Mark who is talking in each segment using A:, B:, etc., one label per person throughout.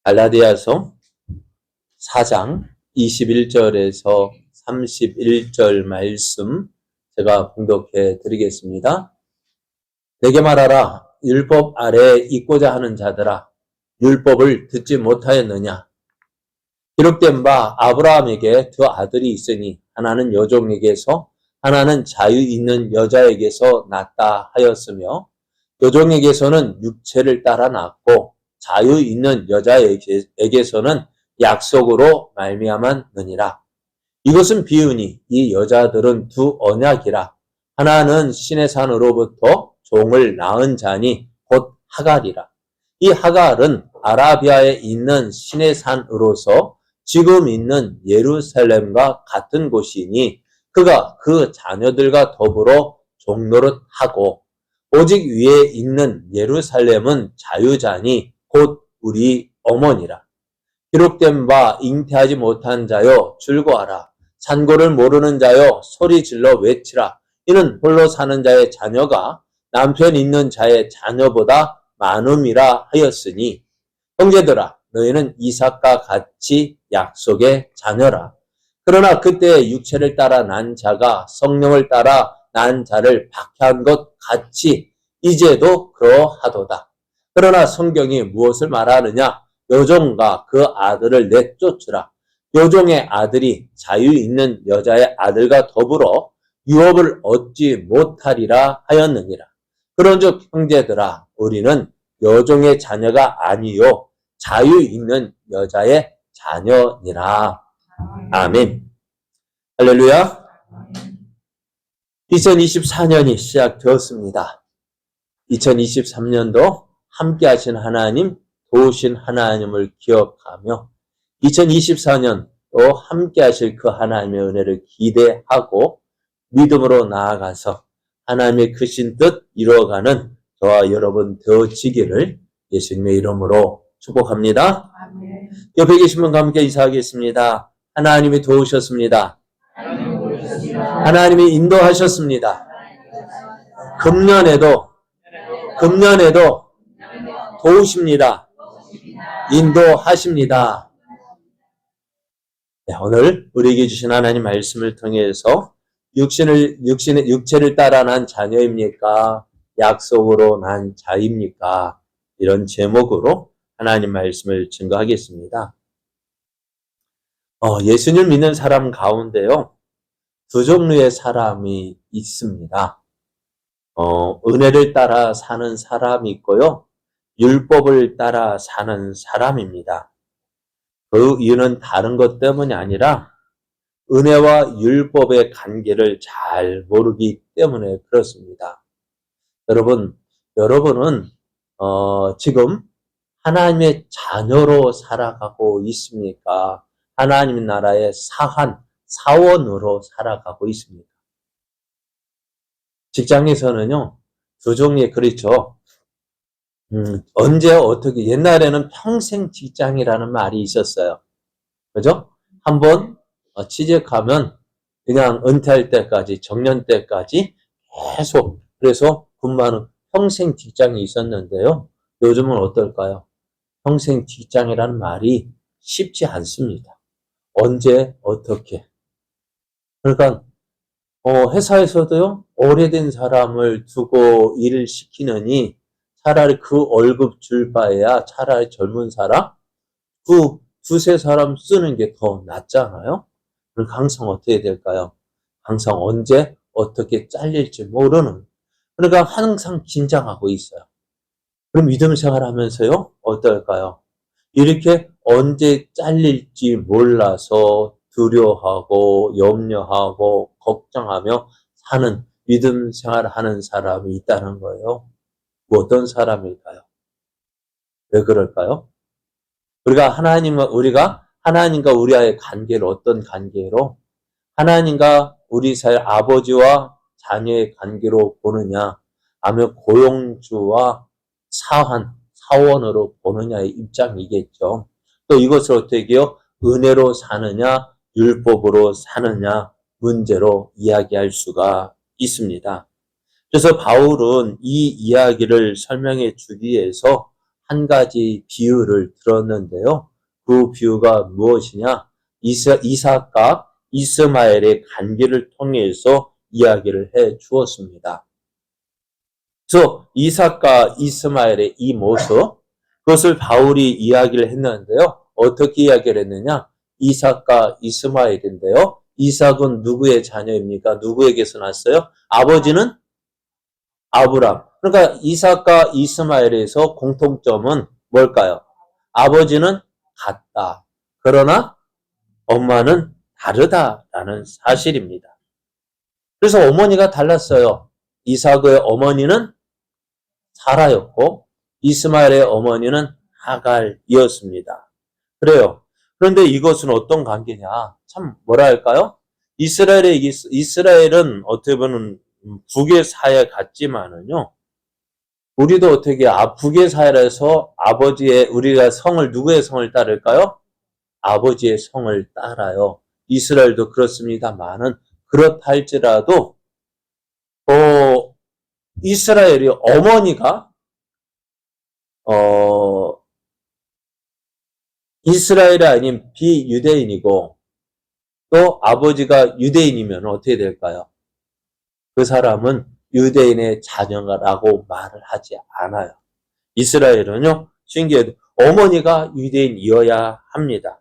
A: 갈라디아서 4장 21절에서 31절 말씀 제가 봉독해 드리겠습니다. 내게 말하라. 율법 아래에 있고자 하는 자들아, 율법을 듣지 못하였느냐? 기록된 바 아브라함에게 두 아들이 있으니 하나는 여종에게서 하나는 자유 있는 여자에게서 낳았다 하였으며, 여종에게서는 육체를 따라 낳았고 자유 있는 여자에게서는 약속으로 말미암았느니라. 이것은 비유니 이 여자들은 두 언약이라. 하나는 신의 산으로부터 종을 낳은 자니 곧 하갈이라. 이 하갈은 아라비아에 있는 신의 산으로서 지금 있는 예루살렘과 같은 곳이니 그가 그 자녀들과 더불어 종노릇하고, 오직 위에 있는 예루살렘은 자유자니 곧 우리 어머니라. 기록된 바 잉태하지 못한 자여 줄거하라. 산고를 모르는 자여 소리질러 외치라. 이는 홀로 사는 자의 자녀가 남편 있는 자의 자녀보다 많음이라 하였으니, 형제들아 너희는 이삭과 같이 약속의 자녀라. 그러나 그때 육체를 따라 난 자가 성령을 따라 난 자를 박해한 것 같이 이제도 그러하도다. 그러나 성경이 무엇을 말하느냐? 여종과 그 아들을 내쫓으라. 여종의 아들이 자유 있는 여자의 아들과 더불어 유업을 얻지 못하리라 하였느니라. 그런즉 형제들아, 우리는 여종의 자녀가 아니요 자유 있는 여자의 자녀니라. 아멘. 할렐루야. 2024년이 시작되었습니다. 2023년도 함께 하신 하나님, 도우신 하나님을 기억하며 2024년 또 함께 하실 그 하나님의 은혜를 기대하고 믿음으로 나아가서 하나님의 크신 뜻 이루어가는 저와 여러분 되어지기를 예수님의 이름으로 축복합니다. 아멘. 옆에 계신 분과 함께 인사하겠습니다. 하나님이 도우셨습니다. 하나님이 인도하셨습니다. 금년에도 도우십니다. 인도하십니다. 네, 오늘 우리에게 주신 하나님 말씀을 통해서 육체를 따라 난 자녀입니까? 약속으로 난 자입니까? 이런 제목으로 하나님 말씀을 증거하겠습니다. 예수님을 믿는 사람 가운데요, 두 종류의 사람이 있습니다. 은혜를 따라 사는 사람이 있고요, 율법을 따라 사는 사람입니다. 그 이유는 다른 것 때문이 아니라 은혜와 율법의 관계를 잘 모르기 때문에 그렇습니다. 여러분은 지금 하나님의 자녀로 살아가고 있습니까? 하나님 나라의 사원으로 살아가고 있습니다. 직장에서는요, 두 종류의 그렇죠. 언제 어떻게, 옛날에는 평생 직장이라는 말이 있었어요. 그죠? 한번 취직하면 그냥 은퇴할 때까지, 정년 때까지 계속, 그래서 근무하는 평생 직장이 있었는데요. 요즘은 어떨까요? 평생 직장이라는 말이 쉽지 않습니다. 언제 어떻게. 그러니까 회사에서도요, 오래된 사람을 두고 일을 시키느니 차라리 그 월급 줄 바에야 차라리 젊은 사람, 두세 사람 쓰는 게 더 낫잖아요. 그러니까 항상 어떻게 될까요? 항상 언제 어떻게 잘릴지 모르는, 그러니까 항상 긴장하고 있어요. 그럼 믿음 생활하면서요, 어떨까요? 이렇게 언제 잘릴지 몰라서 두려워하고 염려하고 걱정하며 사는 믿음 생활하는 사람이 있다는 거예요. 어떤 사람일까요? 왜 그럴까요? 우리가 하나님과 우리와의 관계를 어떤 관계로, 하나님과 우리 사이 아버지와 자녀의 관계로 보느냐, 아니면 고용주와 사원으로 보느냐의 입장이겠죠. 또 이것을 어떻게 해요? 은혜로 사느냐, 율법으로 사느냐 문제로 이야기할 수가 있습니다. 그래서 바울은 이 이야기를 설명해 주기 위해서 한 가지 비유를 들었는데요. 그 비유가 무엇이냐? 이삭과 이스마엘의 관계를 통해서 이야기를 해 주었습니다. 그래서 이삭과 이스마엘의 이 모습, 그것을 바울이 이야기를 했는데요. 어떻게 이야기를 했느냐? 이삭과 이스마엘인데요. 이삭은 누구의 자녀입니까? 누구에게서 났어요? 아버지는 아브람. 그러니까 이삭과 이스마엘에서 공통점은 뭘까요? 아버지는 같다. 그러나 엄마는 다르다라는 사실입니다. 그래서 어머니가 달랐어요. 이삭의 어머니는 사라였고 이스마엘의 어머니는 하갈이었습니다. 그래요. 그런데 이것은 어떤 관계냐? 참 뭐라 할까요? 이스라엘은 어떻게 보면 북의 사회 같지만은요. 우리도 어떻게 북의 사회라서 아버지의 우리가 성을 누구의 성을 따를까요? 아버지의 성을 따라요. 이스라엘도 그렇습니다만은 그렇다 할지라도 이스라엘이 어머니가 이스라엘이 아닌 비유대인이고 또 아버지가 유대인이면 어떻게 될까요? 그 사람은 유대인의 자녀라고 말을 하지 않아요. 이스라엘은요, 신기해도 어머니가 유대인이어야 합니다.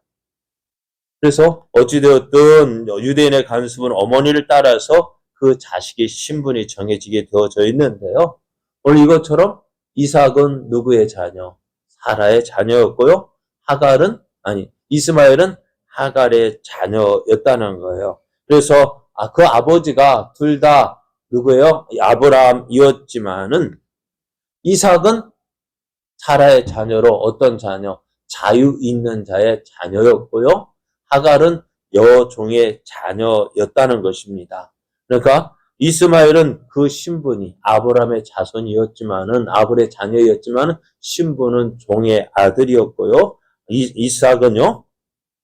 A: 그래서 어찌되었든 유대인의 관습은 어머니를 따라서 그 자식의 신분이 정해지게 되어져 있는데요. 오늘 이것처럼 이삭은 누구의 자녀? 사라의 자녀였고요. 이스마엘은 하갈의 자녀였다는 거예요. 그래서 그 아버지가 둘 다 누구예요? 아브라함이었지만은 이삭은 사라의 자녀로 어떤 자녀? 자유 있는 자의 자녀였고요. 하갈은 여종의 자녀였다는 것입니다. 그러니까 이스마엘은 그 신분이 아브라함의 자손이었지만은 아브라함의 자녀였지만은 신분은 종의 아들이었고요. 이삭은요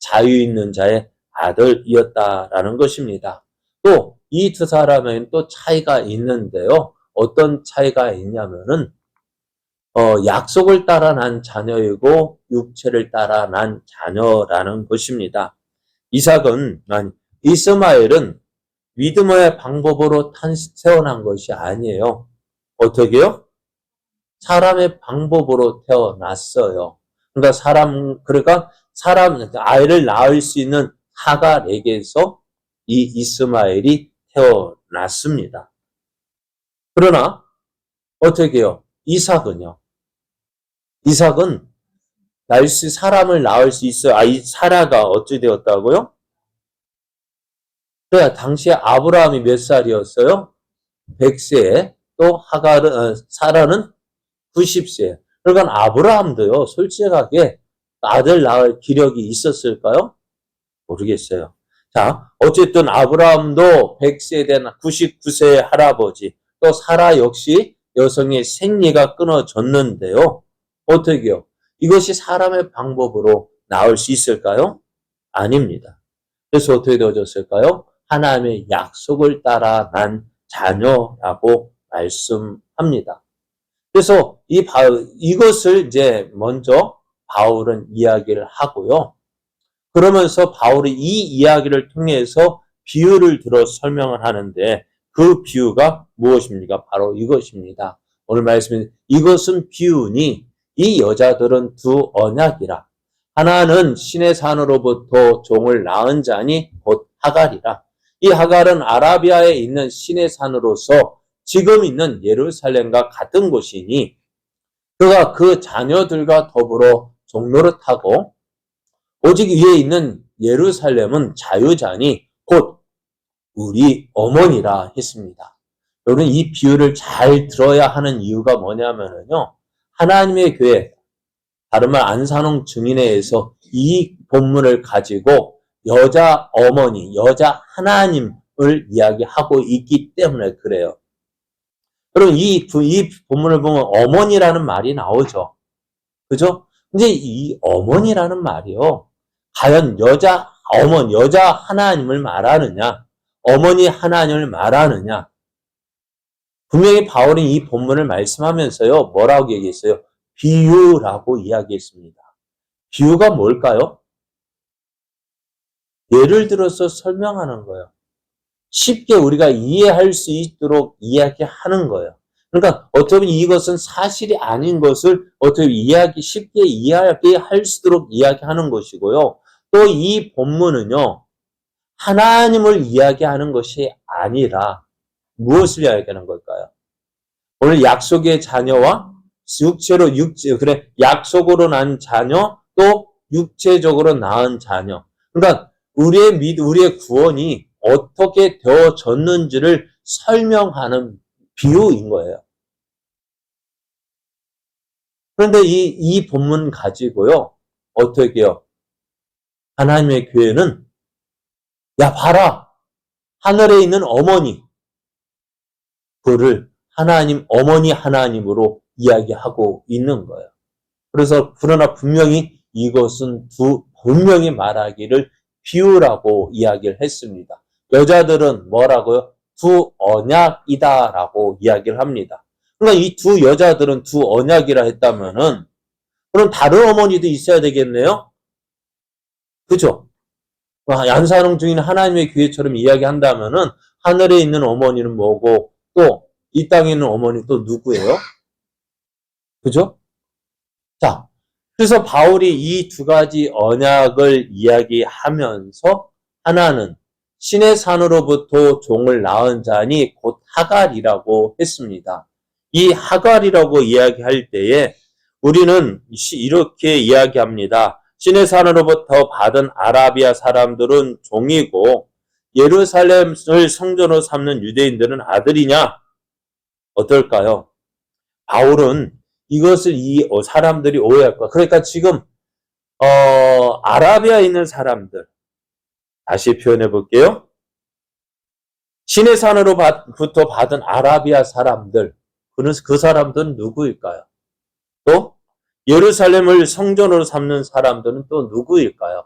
A: 자유 있는 자의 아들이었다라는 것입니다. 또 이 두 사람에는 또 차이가 있는데요. 어떤 차이가 있냐면은 약속을 따라 난 자녀이고 육체를 따라 난 자녀라는 것입니다. 이스마엘은 믿음의 방법으로 태어난 것이 아니에요. 어떻게요? 사람의 방법으로 태어났어요. 그러니까 아이를 낳을 수 있는 하갈에게서 이 이스마엘이 태어났습니다. 그러나 어떻게 해요? 이삭은 사람을 낳을 수 있어요. 사라가 어찌 되었다고요? 그래, 당시에 아브라함이 몇 살이었어요? 100세. 또 사라는 90세. 그러니까 아브라함도요, 솔직하게 아들 낳을 기력이 있었을까요? 모르겠어요. 자, 어쨌든 아브라함도 100세 된 99세의 할아버지, 또 사라 역시 여성의 생리가 끊어졌는데요. 어떻게요? 이것이 사람의 방법으로 나올 수 있을까요? 아닙니다. 그래서 어떻게 되어졌을까요? 하나님의 약속을 따라 난 자녀라고 말씀합니다. 그래서 이것을 이제 먼저 바울은 이야기를 하고요. 그러면서 바울이 이 이야기를 통해서 비유를 들어 설명을 하는데 그 비유가 무엇입니까? 바로 이것입니다. 오늘 말씀은 이것은 비유니 이 여자들은 두 언약이라. 하나는 신의 산으로부터 종을 낳은 자니 곧 하갈이라. 이 하갈은 아라비아에 있는 신의 산으로서 지금 있는 예루살렘과 같은 곳이니 그가 그 자녀들과 더불어 종로를 타고 오직 위에 있는 예루살렘은 자유자니 곧 우리 어머니라 했습니다. 여러분 이 비유를 잘 들어야 하는 이유가 뭐냐면요. 하나님의 교회, 다른 말 안산홍 증인회에서 이 본문을 가지고 여자 어머니, 여자 하나님을 이야기하고 있기 때문에 그래요. 그럼 이 본문을 보면 어머니라는 말이 나오죠. 그죠? 근데 이 어머니라는 말이요. 과연 여자 하나님을 말하느냐? 어머니 하나님을 말하느냐? 분명히 바울이 이 본문을 말씀하면서요. 뭐라고 얘기했어요? 비유라고 이야기했습니다. 비유가 뭘까요? 예를 들어서 설명하는 거예요. 쉽게 우리가 이해할 수 있도록 이야기하는 거예요. 그러니까 어쩌면 이것은 사실이 아닌 것을 어떻게 쉽게 이해하게 할 수 있도록 이야기하는 것이고요. 또 이 본문은요, 하나님을 이야기하는 것이 아니라 무엇을 이야기하는 걸까요? 오늘 약속의 자녀와 약속으로 난 자녀, 또 육체적으로 낳은 자녀. 그러니까 우리의 구원이 어떻게 되어졌는지를 설명하는 비유인 거예요. 그런데 이 본문 가지고요, 어떻게 해요? 하나님의 교회는, 야, 봐라! 하늘에 있는 어머니, 그를 어머니 하나님으로 이야기하고 있는 거예요. 그러나 분명히 이것은 분명히 말하기를 비유라고 이야기를 했습니다. 여자들은 뭐라고요? 두 언약이다라고 이야기를 합니다. 그러니까 이 두 여자들은 두 언약이라 했다면은, 그럼 다른 어머니도 있어야 되겠네요? 그죠? 안사랑 중인 하나님의 교회처럼 이야기한다면은, 하늘에 있는 어머니는 뭐고, 또 이 땅에 있는 어머니 또 누구예요? 그죠? 자, 그래서 바울이 이 두 가지 언약을 이야기하면서 하나는 신의 산으로부터 종을 낳은 자니 곧 하갈이라고 했습니다. 이 하갈이라고 이야기할 때에 우리는 이렇게 이야기합니다. 신의 산으로부터 받은 아라비아 사람들은 종이고 예루살렘을 성전으로 삼는 유대인들은 아들이냐? 어떨까요? 바울은 이것을 사람들이 오해할 거야. 그러니까 지금 아라비아에 있는 사람들, 다시 표현해 볼게요. 신의 산으로부터 받은 아라비아 사람들, 그 사람들은 누구일까요? 또 예루살렘을 성전으로 삼는 사람들은 또 누구일까요?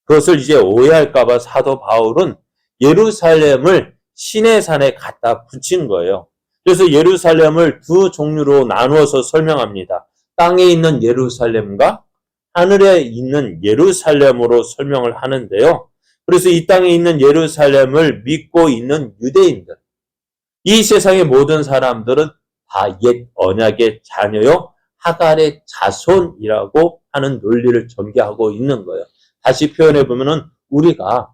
A: 그것을 이제 오해할까봐 사도 바울은 예루살렘을 신의 산에 갖다 붙인 거예요. 그래서 예루살렘을 두 종류로 나누어서 설명합니다. 땅에 있는 예루살렘과 하늘에 있는 예루살렘으로 설명을 하는데요. 그래서 이 땅에 있는 예루살렘을 믿고 있는 유대인들, 이 세상의 모든 사람들은 다 옛 언약의 자녀요, 하갈의 자손이라고 하는 논리를 전개하고 있는 거예요. 다시 표현해 보면은 우리가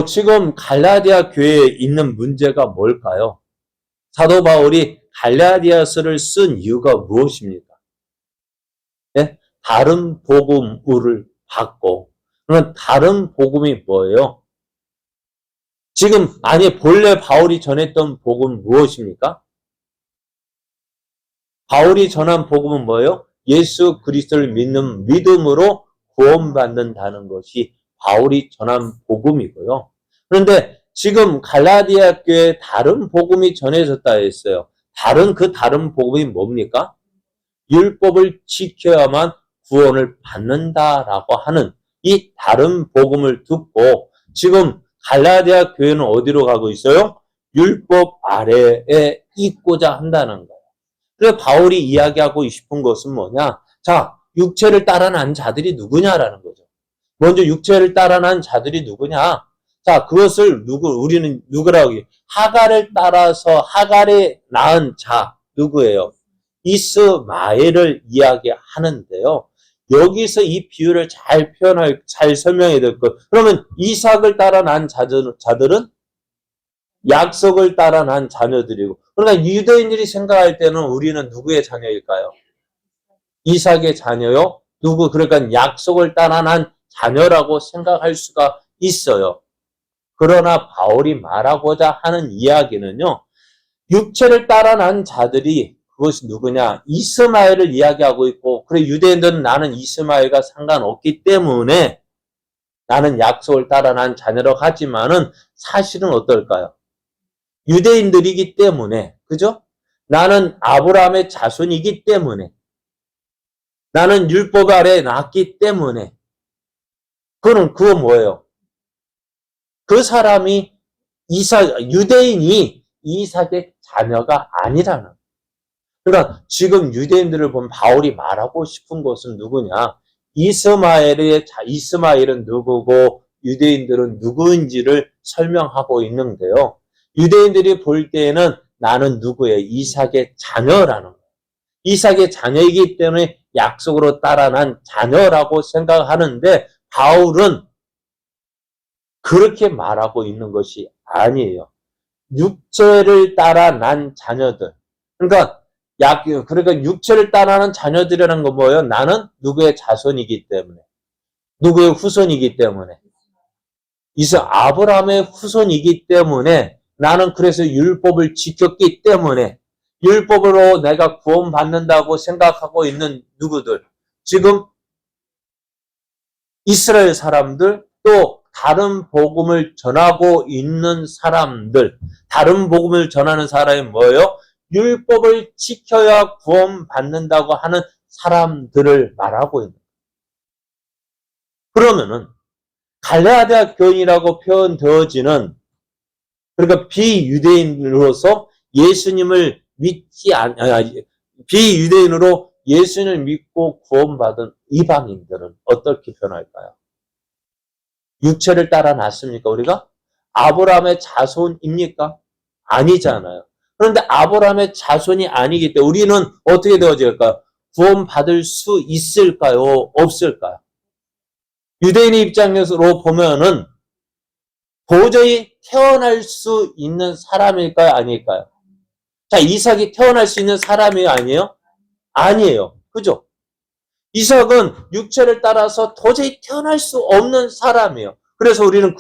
A: 지금 갈라디아 교회에 있는 문제가 뭘까요? 사도 바울이 갈라디아서를 쓴 이유가 무엇입니까? 네? 다른 복음을 받고, 그러면 다른 복음이 뭐예요? 지금 본래 바울이 전했던 복음은 무엇입니까? 바울이 전한 복음은 뭐예요? 예수 그리스도를 믿는 믿음으로 구원받는다는 것이 바울이 전한 복음이고요. 그런데 지금 갈라디아 교회에 다른 복음이 전해졌다 했어요. 그 다른 복음이 뭡니까? 율법을 지켜야만 구원을 받는다라고 하는 이 다른 복음을 듣고 지금 갈라디아 교회는 어디로 가고 있어요? 율법 아래에 있고자 한다는 거예요. 그래서 바울이 이야기하고 싶은 것은 뭐냐? 자, 육체를 따라 난 자들이 누구냐라는 거죠. 먼저 육체를 따라 난 자들이 누구냐? 자, 우리는 누구라고 해요? 하갈을 따라서 하갈에 낳은 자, 누구예요? 이스마엘을 이야기하는데요. 여기서 이 비유를 잘 설명해야 될 것. 그러면 이삭을 따라 난 자들은 약속을 따라 난 자녀들이고. 그러니까 유대인들이 생각할 때는 우리는 누구의 자녀일까요? 이삭의 자녀요? 그러니까 약속을 따라 난 자녀라고 생각할 수가 있어요. 그러나 바울이 말하고자 하는 이야기는요, 육체를 따라 난 자들이 그것이 누구냐? 이스마엘을 이야기하고 있고, 그래, 유대인들은 나는 이스마엘과 상관없기 때문에 나는 약속을 따라 난 자녀라고 하지만은 사실은 어떨까요? 유대인들이기 때문에, 그죠? 나는 아브라함의 자손이기 때문에, 나는 율법 아래 낳았기 때문에, 그건 뭐예요? 그 사람이 유대인이 이삭의 자녀가 아니라는. 그러니까 지금 유대인들을 보면 바울이 말하고 싶은 것은 누구냐? 이스마엘은 누구고 유대인들은 누구인지를 설명하고 있는데요. 유대인들이 볼 때에는 나는 누구의 이삭의 자녀라는 거예요. 이삭의 자녀이기 때문에 약속으로 따라 난 자녀라고 생각하는데 바울은 그렇게 말하고 있는 것이 아니에요. 육체를 따라 난 자녀들. 그러니까 육체를 따라는 자녀들이라는 건 뭐예요? 나는 누구의 자손이기 때문에, 누구의 후손이기 때문에, 아브라함의 후손이기 때문에, 나는 그래서 율법을 지켰기 때문에, 율법으로 내가 구원받는다고 생각하고 있는 누구들, 지금 이스라엘 사람들, 또 다른 복음을 전하고 있는 사람들, 다른 복음을 전하는 사람이 뭐예요? 율법을 지켜야 구원받는다고 하는 사람들을 말하고 있는 거예요. 그러면은 갈레아 대학 교인이라고 표현되어지는, 그러니까 비유대인으로서 예수님을 비유대인으로 예수님을 믿고 구원받은 이방인들은 어떻게 표현할까요? 육체를 따라 났습니까, 우리가? 아브라함의 자손입니까? 아니잖아요. 그런데 아브라함의 자손이 아니기 때문에 우리는 어떻게 되어질까요? 구원받을 수 있을까요? 없을까요? 유대인의 입장에서 보면은 도저히 태어날 수 있는 사람일까요? 아닐까요? 자, 이삭이 태어날 수 있는 사람이 아니에요? 아니에요. 그죠? 이삭은 육체를 따라서 도저히 태어날 수 없는 사람이에요. 그래서 우리는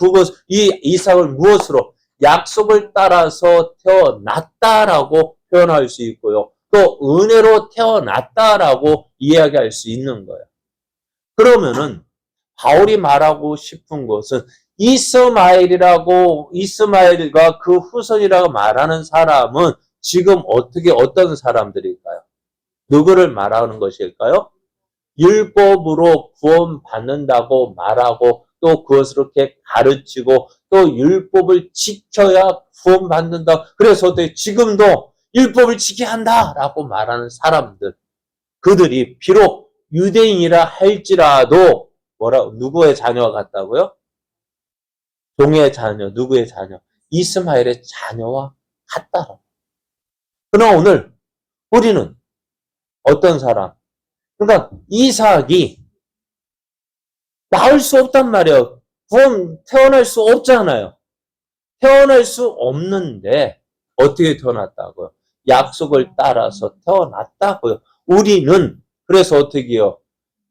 A: 이 이삭을 무엇으로? 약속을 따라서 태어났다라고 표현할 수 있고요. 또 은혜로 태어났다라고 이야기할 수 있는 거예요. 그러면은 바울이 말하고 싶은 것은 이스마엘과 그 후손이라고 말하는 사람은 지금 어떤 사람들일까요? 누구를 말하는 것일까요? 율법으로 구원받는다고 말하고 또 그것을 이렇게 가르치고 또 율법을 지켜야 구원받는다. 그래서 지금도 율법을 지켜야 한다라고 말하는 사람들. 그들이 비록 유대인이라 할지라도 누구의 자녀와 같다고요? 종의 자녀, 누구의 자녀? 이스마엘의 자녀와 같다. 그러나 오늘 우리는 어떤 사람? 그러니까 이삭이 낳을 수 없단 말이에요. 태어날 수 없잖아요. 태어날 수 없는데 어떻게 태어났다고요? 약속을 따라서 태어났다고요. 우리는 그래서 어떻게 해요?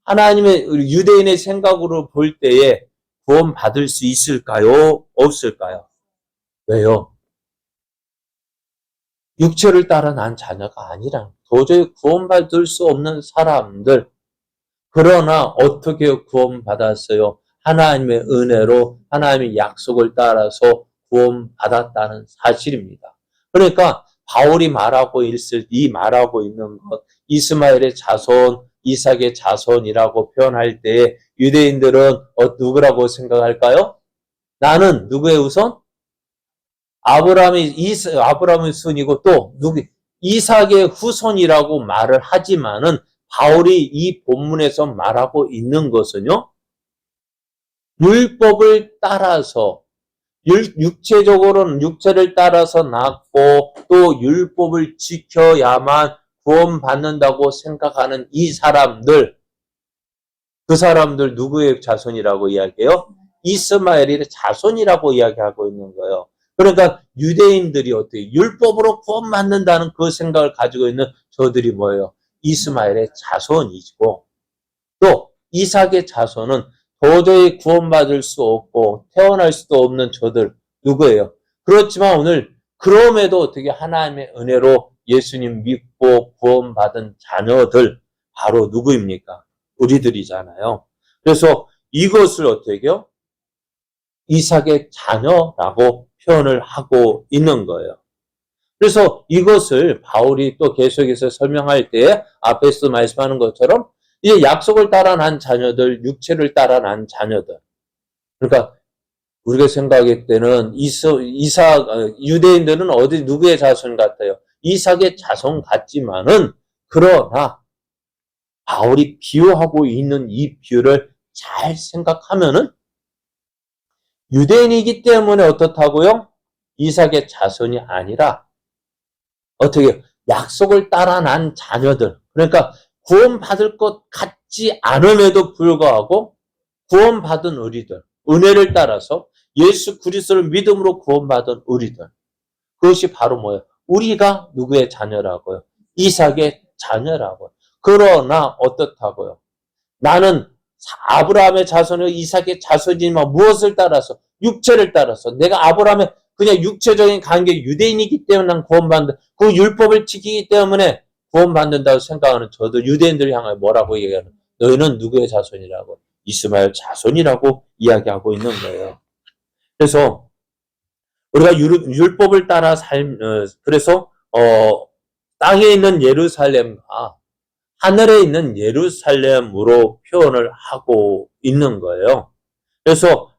A: 하나님의 유대인의 생각으로 볼 때에 구원받을 수 있을까요? 없을까요? 왜요? 육체를 따라 난 자녀가 아니라 도저히 구원받을 수 없는 사람들. 그러나 어떻게 구원받았어요? 하나님의 은혜로 하나님의 약속을 따라서 구원받았다는 사실입니다. 그러니까 바울이 말하고 있는 것, 이스마엘의 자손, 이삭의 자손이라고 표현할 때 유대인들은 누구라고 생각할까요? 나는 누구의 후손? 아브라함의 손이고 또 이삭의 후손이라고 말을 하지만은 바울이 이 본문에서 말하고 있는 것은요, 율법을 따라서 육체적으로는 육체를 따라서 낳고 또 율법을 지켜야만 구원받는다고 생각하는 이 사람들, 그 사람들 누구의 자손이라고 이야기해요? 이스마엘의 자손이라고 이야기하고 있는 거예요. 그러니까 유대인들이 어떻게 율법으로 구원받는다는 그 생각을 가지고 있는 저들이 뭐예요? 이스마엘의 자손이고 또 이삭의 자손은 도저히 구원받을 수 없고 태어날 수도 없는 저들 누구예요? 그렇지만 오늘 그럼에도 어떻게 하나님의 은혜로 예수님 믿고 구원받은 자녀들 바로 누구입니까? 우리들이잖아요. 그래서 이것을 어떻게 해요? 이삭의 자녀라고 표현을 하고 있는 거예요. 그래서 이것을 바울이 또 계속해서 설명할 때 앞에서 말씀하는 것처럼 이 약속을 따라 난 자녀들, 육체를 따라 난 자녀들. 그러니까 우리가 생각할 때는 유대인들은 누구의 자손 같아요? 이삭의 자손 같지만은, 그러나 바울이 비유하고 있는 이 비유를 잘 생각하면은 유대인이기 때문에 어떻다고요? 이삭의 자손이 아니라 어떻게 약속을 따라 난 자녀들, 그러니까 구원받을 것 같지 않음에도 불구하고 구원받은 우리들, 은혜를 따라서 예수 그리스도를 믿음으로 구원받은 우리들, 그것이 바로 뭐예요? 우리가 누구의 자녀라고요? 이삭의 자녀라고요. 그러나 어떻다고요? 나는 아브라함의 자손이 이삭의 자손이지만 무엇을 따라서? 육체를 따라서. 내가 아브라함의 그냥 육체적인 관계, 유대인이기 때문에 난 구원받는다. 그 율법을 지키기 때문에 구원받는다고 생각하는 저도 유대인들 향해 뭐라고 얘기하는? 너희는 누구의 자손이라고? 이스마엘 자손이라고 이야기하고 있는 거예요. 그래서 우리가 율법을 따라 그래서 땅에 있는 예루살렘과 하늘에 있는 예루살렘으로 표현을 하고 있는 거예요. 그래서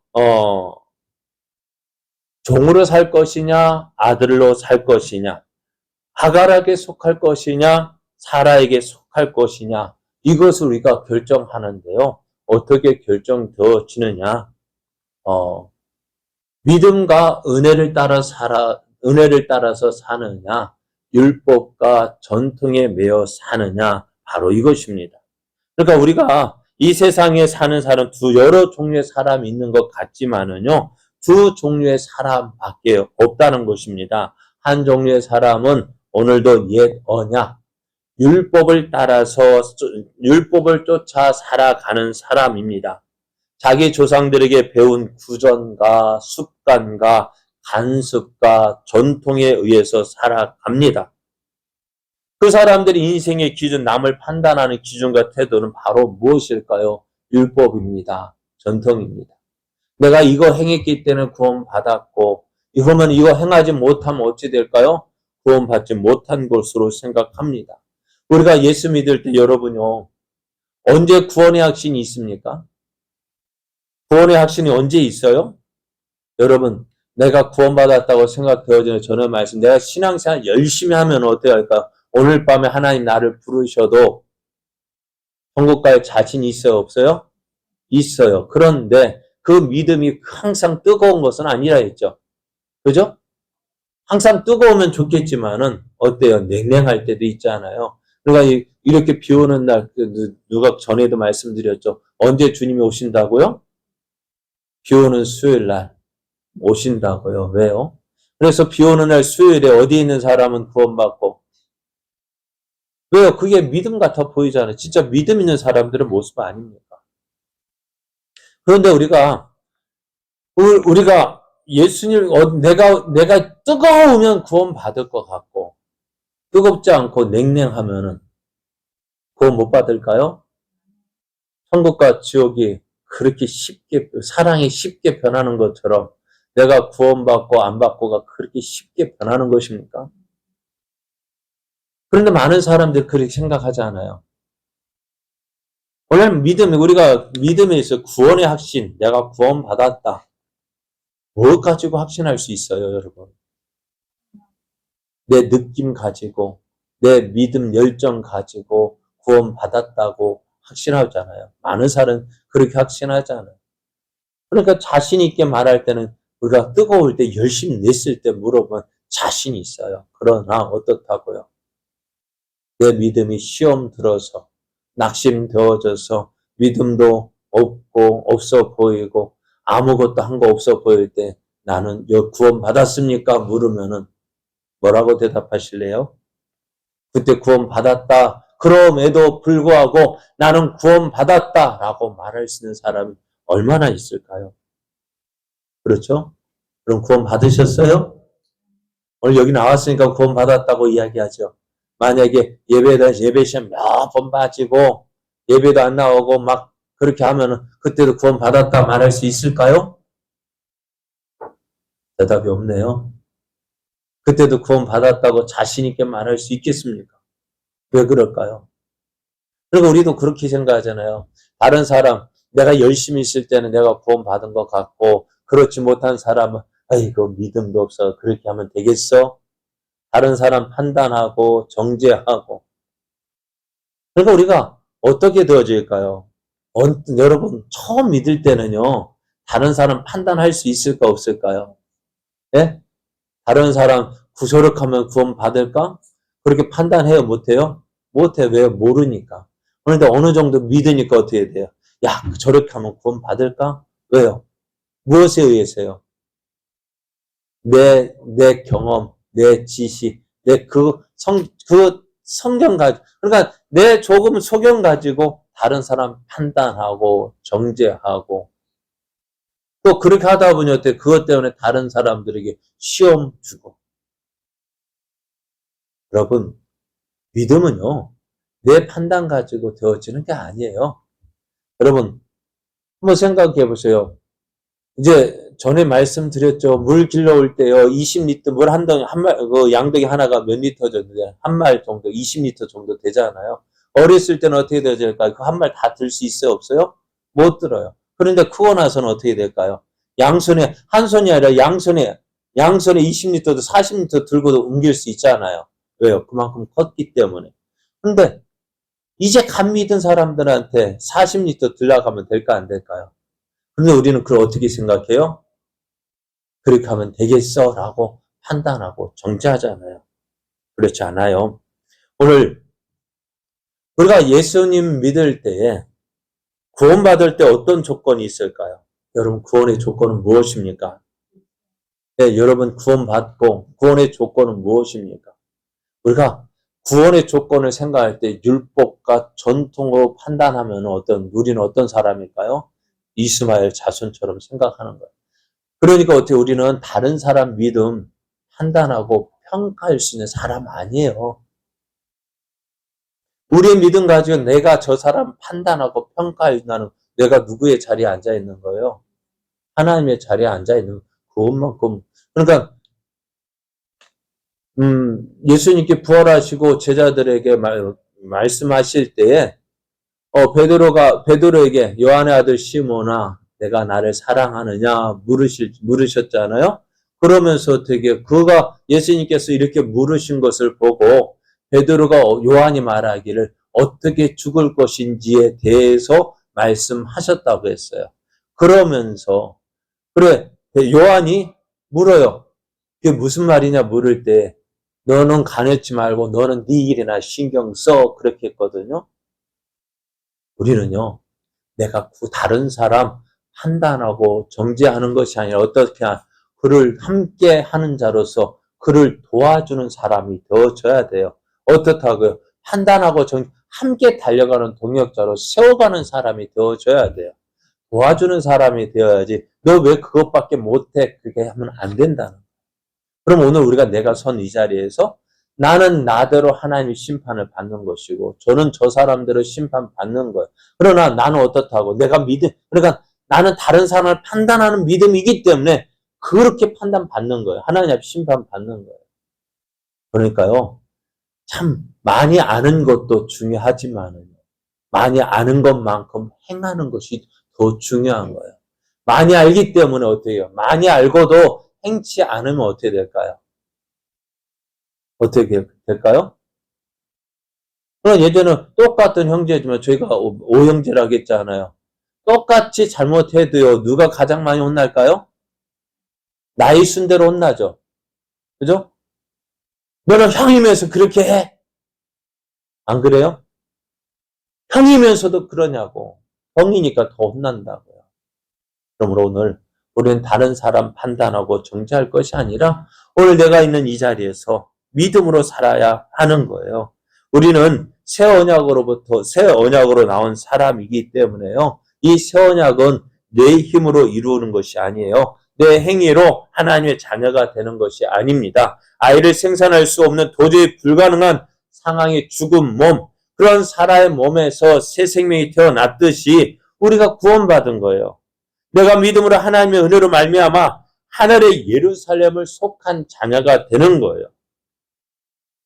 A: 종으로 살 것이냐, 아들로 살 것이냐, 하갈에게 속할 것이냐, 사라에게 속할 것이냐, 이것을 우리가 결정하는데요. 어떻게 결정되어지느냐? 믿음과 은혜를 따라서 사느냐, 율법과 전통에 매여 사느냐, 바로 이것입니다. 그러니까 우리가 이 세상에 사는 사람, 여러 종류의 사람이 있는 것 같지만은요, 두 종류의 사람밖에 없다는 것입니다. 한 종류의 사람은 오늘도 옛 언약, 율법을 쫓아 살아가는 사람입니다. 자기 조상들에게 배운 구전과 습관과 간습과 전통에 의해서 살아갑니다. 그 사람들이 인생의 기준, 남을 판단하는 기준과 태도는 바로 무엇일까요? 율법입니다. 전통입니다. 내가 이거 행했기 때문에 구원받았고, 그러면 이거 행하지 못하면 어찌 될까요? 구원받지 못한 것으로 생각합니다. 우리가 예수 믿을 때 여러분요, 언제 구원의 확신이 있습니까? 구원의 확신이 언제 있어요? 여러분, 내가 구원받았다고 생각되어지는 전에 말씀, 내가 신앙생활 열심히 하면 어떻게 할까? 오늘 밤에 하나님 나를 부르셔도 천국 갈 자신 있어요? 없어요? 있어요. 그런데 그 믿음이 항상 뜨거운 것은 아니라 했죠. 그죠? 항상 뜨거우면 좋겠지만은 어때요? 냉랭할 때도 있잖아요. 그러니까 이렇게 비 오는 날, 누가 전에도 말씀드렸죠. 언제 주님이 오신다고요? 비 오는 수요일 날 오신다고요. 왜요? 그래서 비 오는 날 수요일에 어디 있는 사람은 구원받고, 왜요? 그게 믿음 같아 보이잖아요. 진짜 믿음 있는 사람들의 모습 아닙니까? 그런데 우리가 예수님, 내가 뜨거우면 구원받을 것 같고, 뜨겁지 않고 냉랭하면은 구원 못 받을까요? 천국과 지옥이 그렇게 쉽게, 사랑이 쉽게 변하는 것처럼 내가 구원받고 안 받고가 그렇게 쉽게 변하는 것입니까? 그런데 많은 사람들이 그렇게 생각하지 않아요. 원래 우리가 믿음에 있어 구원의 확신, 내가 구원받았다. 뭘 가지고 확신할 수 있어요, 여러분? 내 느낌 가지고, 내 믿음 열정 가지고 구원받았다고 확신하잖아요. 많은 사람은 그렇게 확신하잖아요. 그러니까 자신 있게 말할 때는 우리가 뜨거울 때 열심히 냈을 때 물어보면 자신이 있어요. 그러나 어떻다고요? 내 믿음이 시험 들어서 낙심되어져서 믿음도 없고 없어 보이고 아무것도 한 거 없어 보일 때 나는 구원 받았습니까? 물으면은 뭐라고 대답하실래요? 그때 구원 받았다. 그럼에도 불구하고 나는 구원 받았다라고 말할 수 있는 사람이 얼마나 있을까요? 그렇죠? 그럼 구원 받으셨어요? 오늘 여기 나왔으니까 구원 받았다고 이야기하죠. 만약에 예배 시험 몇 번 빠지고 예배도 안 나오고 막 그렇게 하면은 그때도 구원 받았다 말할 수 있을까요? 대답이 없네요. 그때도 구원 받았다고 자신 있게 말할 수 있겠습니까? 왜 그럴까요? 그리고 우리도 그렇게 생각하잖아요. 다른 사람, 내가 열심히 있을 때는 내가 구원 받은 것 같고 그렇지 못한 사람은 아이고 믿음도 없어 그렇게 하면 되겠어? 다른 사람 판단하고 정죄하고. 그러니까 우리가 어떻게 되어질까요? 여러분 처음 믿을 때는요. 다른 사람 판단할 수 있을까 없을까요? 예? 다른 사람 구소력하면 구원 받을까? 그렇게 판단해요? 못해요? 못해. 왜요? 모르니까. 그런데 어느 정도 믿으니까 어떻게 돼요? 야, 저렇게 하면 구원 받을까? 왜요? 무엇에 의해서요? 내 경험, 내 지식, 그 성경 가지고, 그러니까 내 조금 소견 가지고 다른 사람 판단하고, 정죄하고, 또 그렇게 하다 보니 어때? 그것 때문에 다른 사람들에게 시험 주고. 여러분, 믿음은요, 내 판단 가지고 되어지는 게 아니에요. 여러분, 한번 생각해 보세요. 이제 전에 말씀드렸죠. 물 길러올 때요. 20리터 물 한 덩이 그 양동이 하나가 몇 리터 정도 한 말 정도 20리터 정도 되잖아요. 어렸을 때는 어떻게 되어질까요? 그 한 말 다 들 수 있어요, 없어요? 못 들어요. 그런데 크고 나서는 어떻게 될까요? 양손에 한 손이 아니라 양손에 20리터도 40리터 들고도 옮길 수 있잖아요. 왜요? 그만큼 컸기 때문에. 근데 이제 감 믿은 사람들한테 40리터 들라가면 될까 안 될까요? 근데 우리는 그걸 어떻게 생각해요? 그렇게 하면 되겠어 라고 판단하고 정죄하잖아요. 그렇지 않아요. 오늘 우리가 예수님 믿을 때에 구원받을 때 어떤 조건이 있을까요? 여러분 구원의 조건은 무엇입니까? 네, 여러분 구원받고 구원의 조건은 무엇입니까? 우리가 구원의 조건을 생각할 때 율법과 전통으로 판단하면 우리는 어떤 사람일까요? 이스마엘 자손처럼 생각하는 거예요. 그러니까 어떻게 우리는 다른 사람 믿음 판단하고 평가할 수 있는 사람 아니에요. 우리의 믿음 가지고 내가 저 사람 판단하고 평가한다는 내가 누구의 자리에 앉아 있는 거예요? 하나님의 자리에 앉아 있는 그것만큼. 그러니까 예수님께 부활하시고 제자들에게 말씀하실 때에 베드로에게 요한의 아들 시몬아 내가 나를 사랑하느냐 물으셨잖아요. 그러면서 되게 그가 예수님께서 이렇게 물으신 것을 보고 베드로가 요한이 말하기를 어떻게 죽을 것인지에 대해서 말씀하셨다고 했어요. 그러면서 그래 요한이 물어요. 그게 무슨 말이냐 물을 때 너는 가엾지 말고 너는 네 일이나 신경 써 그렇게 했거든요. 우리는요. 내가 다른 사람 판단하고 정죄하는 것이 아니라 어떻게 그를 함께 하는 자로서 그를 도와주는 사람이 되어져야 돼요. 어떻다고요? 판단하고 함께 달려가는 동역자로 세워가는 사람이 되어져야 돼요. 도와주는 사람이 되어야지 너 왜 그것밖에 못해? 그렇게 하면 안 된다는 거예요. 그럼 오늘 우리가 내가 선 이 자리에서 나는 나대로 하나님의 심판을 받는 것이고 저는 저 사람대로 심판받는 거예요. 그러나 나는 어떻다고? 그러니까 나는 다른 사람을 판단하는 믿음이기 때문에 그렇게 판단받는 거예요. 하나님 앞에 심판받는 거예요. 그러니까요. 참 많이 아는 것도 중요하지만 많이 아는 것만큼 행하는 것이 더 중요한 거예요. 많이 알기 때문에 어떻게 해요? 많이 알고도 행치 않으면 어떻게 될까요? 어떻게 될까요? 그럼 예전에 똑같은 형제지만 저희가 오형제라고 했잖아요. 똑같이 잘못해도요. 누가 가장 많이 혼날까요? 나이 순대로 혼나죠. 그죠? 너는 형이면서 그렇게 해? 안 그래요? 형이면서도 그러냐고. 형이니까 더 혼난다고요. 그러므로 오늘 우리는 다른 사람 판단하고 정죄할 것이 아니라 오늘 내가 있는 이 자리에서 믿음으로 살아야 하는 거예요. 우리는 새 언약으로 나온 사람이기 때문에요. 이 새 언약은 내 힘으로 이루는 것이 아니에요. 내 행위로 하나님의 자녀가 되는 것이 아닙니다. 아이를 생산할 수 없는 도저히 불가능한 상황의 죽은 몸, 그런 사람의 몸에서 새 생명이 태어났듯이 우리가 구원받은 거예요. 내가 믿음으로 하나님의 은혜로 말미암아 하늘의 예루살렘을 속한 자녀가 되는 거예요.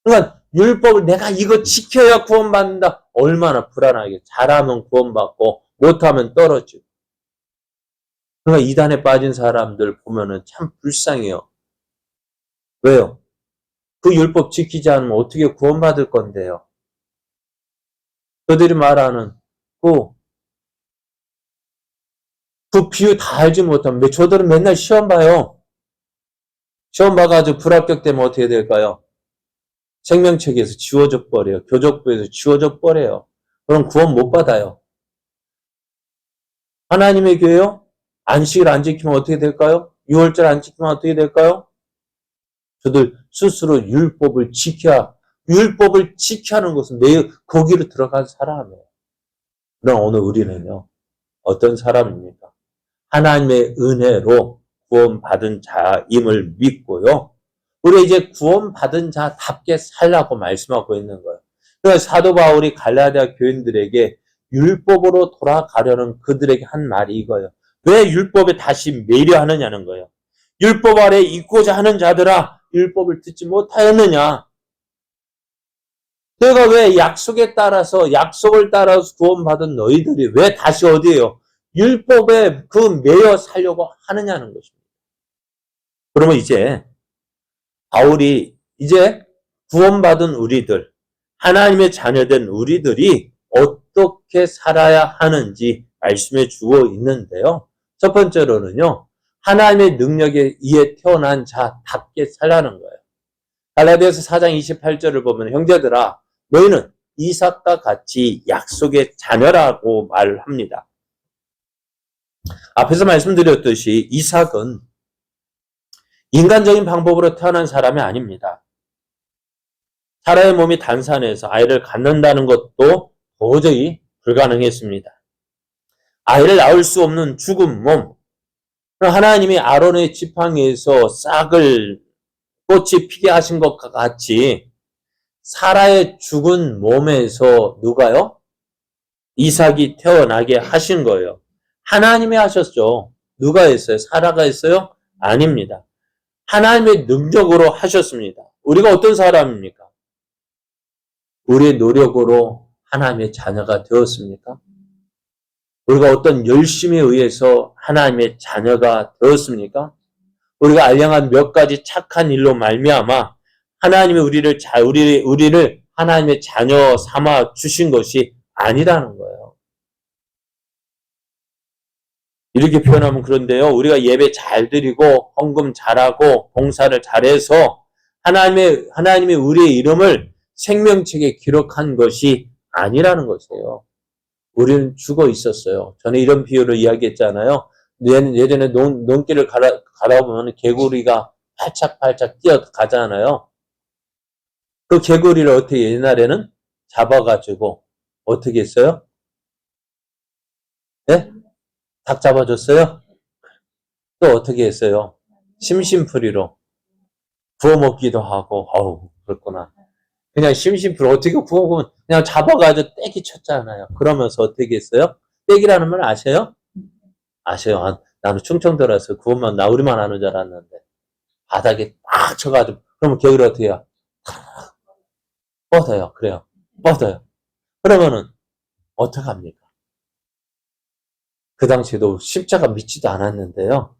A: 그러니까 율법을 내가 이거 지켜야 구원받는다. 얼마나 불안하게. 잘하면 구원받고 못하면 떨어지고. 그러니까 이단에 빠진 사람들 보면은 참 불쌍해요. 왜요? 그 율법 지키지 않으면 어떻게 구원받을 건데요? 그들이 말하는 그 비유 다 알지 못하면 저들은 맨날 시험 봐요. 시험 봐가지고 불합격되면 어떻게 될까요? 생명책에서 지워져 버려요. 교적부에서 지워져 버려요. 그럼 구원 못 받아요. 하나님의 교회요? 안식일 안 지키면 어떻게 될까요? 6월절 안 지키면 어떻게 될까요? 저들 스스로 율법을 지켜야 하는 것은 매우 거기로 들어간 사람이에요. 그럼 오늘 우리는요, 어떤 사람입니까? 하나님의 은혜로 구원받은 자임을 믿고요. 우리 이제 구원받은 자답게 살라고 말씀하고 있는 거예요. 그래서 사도 바울이 갈라디아 교인들에게 율법으로 돌아가려는 그들에게 한 말이 이거예요. 왜 율법에 다시 매료하느냐는 거예요. 율법 아래 있고자 하는 자들아, 율법을 듣지 못하였느냐? 내가 왜 약속을 따라서 구원받은 너희들이 왜 다시 어디에요? 율법에 매여 살려고 하느냐는 것입니다. 그러면 이제 바울이 이제 구원받은 우리들, 하나님의 자녀된 우리들이 어떻게 살아야 하는지 말씀해 주고 있는데요. 첫 번째로는요, 하나님의 능력에 의해 태어난 자답게 살라는 거예요. 갈라디아서 4장 28절을 보면 형제들아 너희는 이삭과 같이 약속의 자녀라고 말합니다. 앞에서 말씀드렸듯이 이삭은 인간적인 방법으로 태어난 사람이 아닙니다. 사라의 몸이 단산해서 아이를 갖는다는 것도 도저히 불가능했습니다. 아이를 낳을 수 없는 죽은 몸. 하나님이 아론의 지팡이에서 싹을 꽃이 피게 하신 것과 같이 사라의 죽은 몸에서 누가요? 이삭이 태어나게 하신 거예요. 하나님이 하셨죠. 누가 했어요? 사라가 했어요? 아닙니다. 하나님의 능력으로 하셨습니다. 우리가 어떤 사람입니까? 우리의 노력으로 하나님의 자녀가 되었습니까? 우리가 어떤 열심에 의해서 하나님의 자녀가 되었습니까? 우리가 알량한 몇 가지 착한 일로 말미암아 하나님이 우리를 하나님의 자녀 삼아 주신 것이 아니라는 거예요. 이렇게 표현하면 그런데요. 우리가 예배 잘 드리고 헌금 잘하고 봉사를 잘해서 하나님이 우리의 이름을 생명책에 기록한 것이 아니라는 것이에요. 우리는 죽어 있었어요. 전에 이런 비유를 이야기했잖아요. 예전에 논길을 가다 보면 개구리가 팔짝팔짝 뛰어가잖아요. 그 개구리를 어떻게 옛날에는 잡아가지고 어떻게 했어요? 네? 닭 잡아줬어요? 또 어떻게 했어요? 심심풀이로 구워 먹기도 하고, 그렇구나. 그냥 심심풀이 어떻게 구워 먹으면 그냥 잡아가지고 떼기 쳤잖아요. 그러면서 어떻게 했어요? 떼기라는 말 아세요? 아세요? 나는 충청도라서 구워만 우리만 아는 줄 알았는데 바닥에 딱 쳐가지고 그러면 개구리 어떻게 해요? 뻗어요. 그래요. 뻗어요. 그러면은 어떡합니까? 그 당시에도 십자가 믿지도 않았는데요.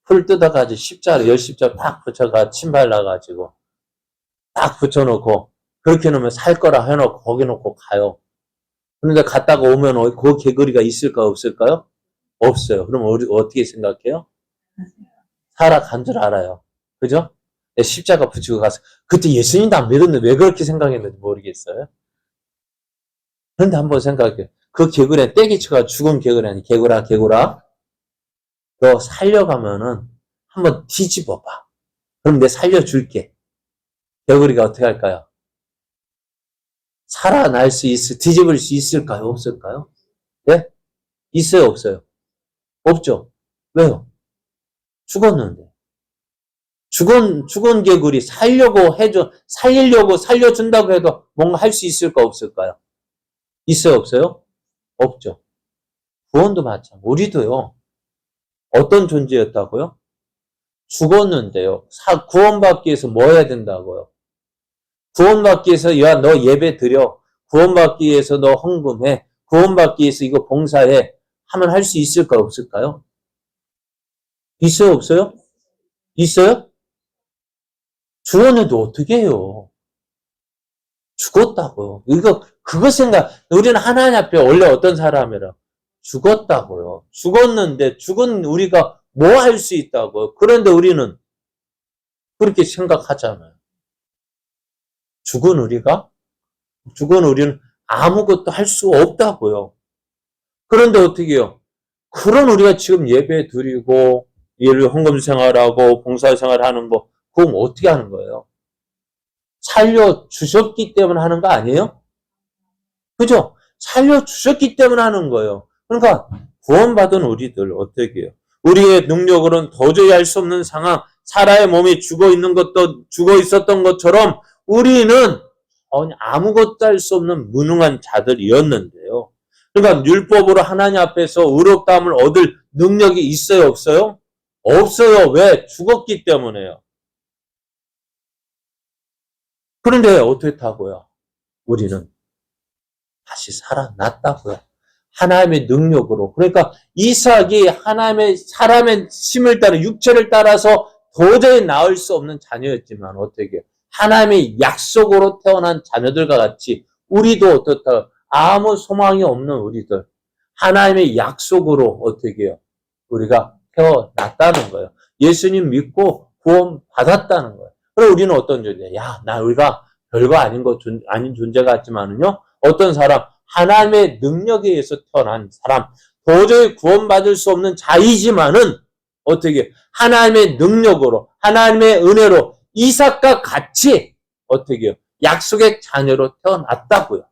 A: 풀 뜯어가지고 열십자가 딱 붙여가 침 발라가지고 딱 붙여놓고 그렇게 놓으면 살 거라 해놓고 거기 놓고 가요. 그런데 갔다가 오면 그 개구리가 있을까 없을까요? 없어요. 그럼 어떻게 생각해요? 살아간 줄 알아요. 그죠? 십자가 붙이고 가서 그때 예수님도 안 믿었는데 왜 그렇게 생각했는지 모르겠어요. 그런데 한번 생각해요. 그 개구리에 떼기 쳐가 죽은 개구리 아니 개구라 너 살려가면은 한번 뒤집어봐. 그럼 내가 살려줄게. 개구리가 어떻게 할까요? 뒤집을 수 있을까요? 없을까요? 네? 있어요, 없어요? 없죠. 왜요? 죽었는데. 죽은 개구리 살리려고 살려준다고 해도 뭔가 할 수 있을까, 없을까요? 있어요, 없어요? 없죠. 구원도 마찬가지. 우리도요, 어떤 존재였다고요? 죽었는데요. 구원받기 위해서 뭐 해야 된다고요? 구원받기 위해서, 야, 너 예배 드려. 구원받기 위해서 너 헌금해. 구원받기 위해서 이거 봉사해. 하면 할 수 있을까, 없을까요? 있어요, 없어요? 있어요? 죽었는데 어떻게 해요? 죽었다고요. 그거 우리는 하나님 앞에 원래 어떤 사람이라? 죽었다고요. 죽었는데, 죽은 우리가 뭐 할 수 있다고요? 그런데 우리는 그렇게 생각하잖아요. 죽은 우리가? 죽은 우리는 아무것도 할 수 없다고요. 그런데 어떻게 해요? 그런 우리가 지금 예배 드리고, 예를 헌금 생활하고, 봉사 생활하는 거, 그럼 어떻게 하는 거예요? 살려주셨기 때문에 하는 거 아니에요? 그죠? 살려주셨기 때문에 하는 거예요. 그러니까 구원받은 우리들 어떻게 해요? 우리의 능력으로는 도저히 할 수 없는 상황, 사라의 몸이 죽어 있었던 것처럼 우리는 아무것도 할 수 없는 무능한 자들이었는데요. 그러니까 율법으로 하나님 앞에서 의롭다함을 얻을 능력이 있어요, 없어요? 없어요. 왜? 죽었기 때문에요. 그런데 어떻게 타고요? 우리는 다시 살아났다고요. 하나님의 능력으로. 그러니까 이삭이 하나님의 사람의 심을 따라 육체를 따라서 도저히 낳을 수 없는 자녀였지만 어떻게 하나님의 약속으로 태어난 자녀들과 같이 우리도 어떻다 아무 소망이 없는 우리들 하나님의 약속으로 어떻게 해요? 우리가 태어났다는 거예요. 예수님 믿고 구원 받았다는 거예요. 그럼 우리는 어떤 존재? 우리가 별거 아닌 존재 같지만은요. 어떤 사람, 하나님의 능력에 의해서 태어난 사람, 도저히 구원받을 수 없는 자이지만은 어떻게 하나님의 능력으로, 하나님의 은혜로 이삭과 같이 어떻게 약속의 자녀로 태어났다고요.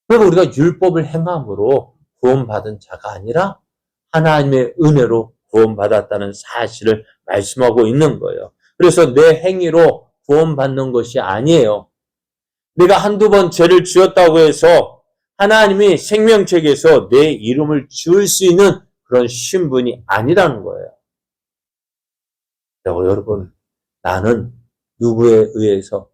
A: 그리고 우리가 율법을 행함으로 구원받은 자가 아니라 하나님의 은혜로 구원받았다는 사실을 말씀하고 있는 거예요. 그래서 내 행위로 구원받는 것이 아니에요. 내가 한두 번 죄를 지었다고 해서 하나님이 생명책에서 내 이름을 지을 수 있는 그런 신분이 아니라는 거예요. 여러분, 나는 누구에 의해서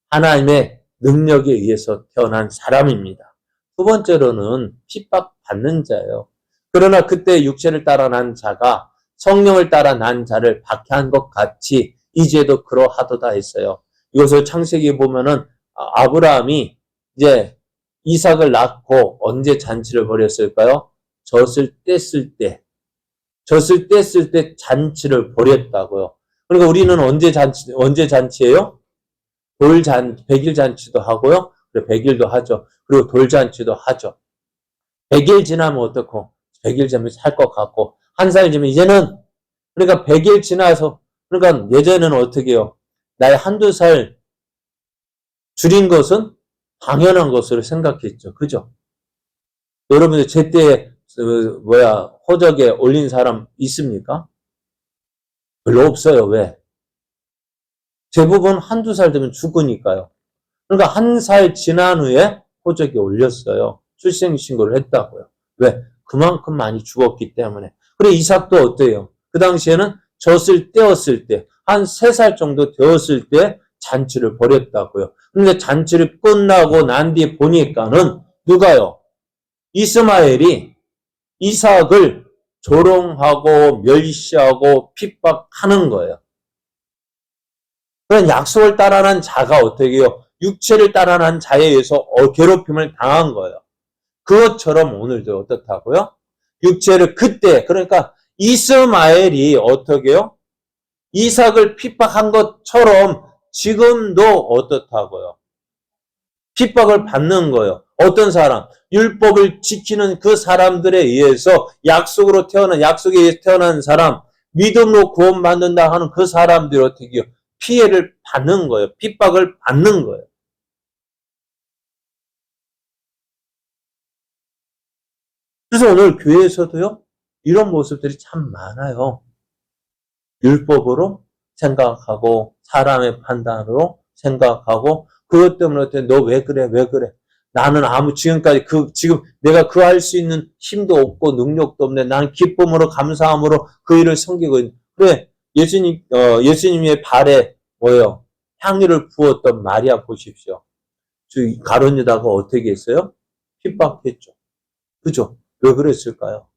A: 하나님의 능력에 의해서 태어난 사람입니다. 두 번째로는 핍박받는 자예요. 그러나 그때 육체를 따라 난 자가 성령을 따라 난 자를 박해한 것 같이 이제도 그러하도다 했어요. 이것을 창세기 보면은 아브라함이 이제 이삭을 낳고 언제 잔치를 벌였을까요? 젖을 뗐을 때 잔치를 벌였다고요. 그러니까 우리는 언제 잔치예요? 백일 잔치도 하고요. 그리고 백일도 하죠. 그리고 돌잔치도 하죠. 100일 지나면 어떻고, 100일 지나면 살 것 같고, 한 살 지나면 이제는, 그러니까 100일 지나서, 그러니까 예전에는 어떻게 해요? 나이 한두 살 줄인 것은 당연한 것으로 생각했죠. 그죠? 여러분들 제때, 호적에 올린 사람 있습니까? 별로 없어요. 왜? 대부분 한두 살 되면 죽으니까요. 그러니까 한 살 지난 후에 호적에 올렸어요. 출생신고를 했다고요. 왜? 그만큼 많이 죽었기 때문에. 그래 이삭도 어때요? 그 당시에는 젖을 떼었을 때, 한 3살 정도 되었을 때 잔치를 벌였다고요. 근데 잔치를 끝나고 난 뒤에 보니까는 누가요? 이스마엘이 이삭을 조롱하고 멸시하고 핍박하는 거예요. 그런 약속을 따라난 자가 어떻게 해요? 육체를 따라난 자에 의해서 괴롭힘을 당한 거예요. 그것처럼 오늘도 어떻다고요? 육체를 그러니까 이스마엘이 어떻게 해요? 이삭을 핍박한 것처럼 지금도 어떻다고요? 핍박을 받는 거예요. 어떤 사람? 율법을 지키는 그 사람들에 의해서 약속에 의해서 태어난 사람, 믿음으로 구원받는다 하는 그 사람들이 어떻게 해요? 피해를 받는 거예요. 핍박을 받는 거예요. 그래서 오늘 교회에서도요, 이런 모습들이 참 많아요. 율법으로 생각하고, 사람의 판단으로 생각하고, 그것 때문에 어때? 너 왜 그래? 왜 그래? 나는 지금까지 지금 내가 그 할 수 있는 힘도 없고, 능력도 없네. 나는 기쁨으로, 감사함으로 그 일을 섬기고 있는. 그래, 예수님의 발에 뭐예요? 향유를 부었던 마리아 보십시오. 가룟 유다가 어떻게 했어요? 핍박했죠. 그죠? 왜 그랬을까요?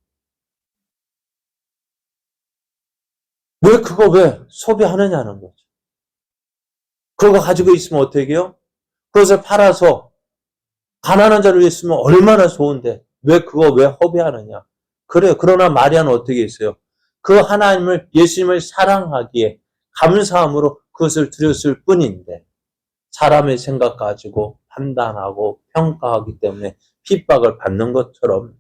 A: 왜 소비하느냐는 거죠. 그거 가지고 있으면 어떻게 해요? 그것을 팔아서 가난한 자를 위해 쓰면 얼마나 좋은데 왜 허비하느냐. 그래요. 그러나 마리아는 어떻게 했어요? 그 하나님을, 예수님을 사랑하기에 감사함으로 그것을 드렸을 뿐인데 사람의 생각 가지고 판단하고 평가하기 때문에 핍박을 받는 것처럼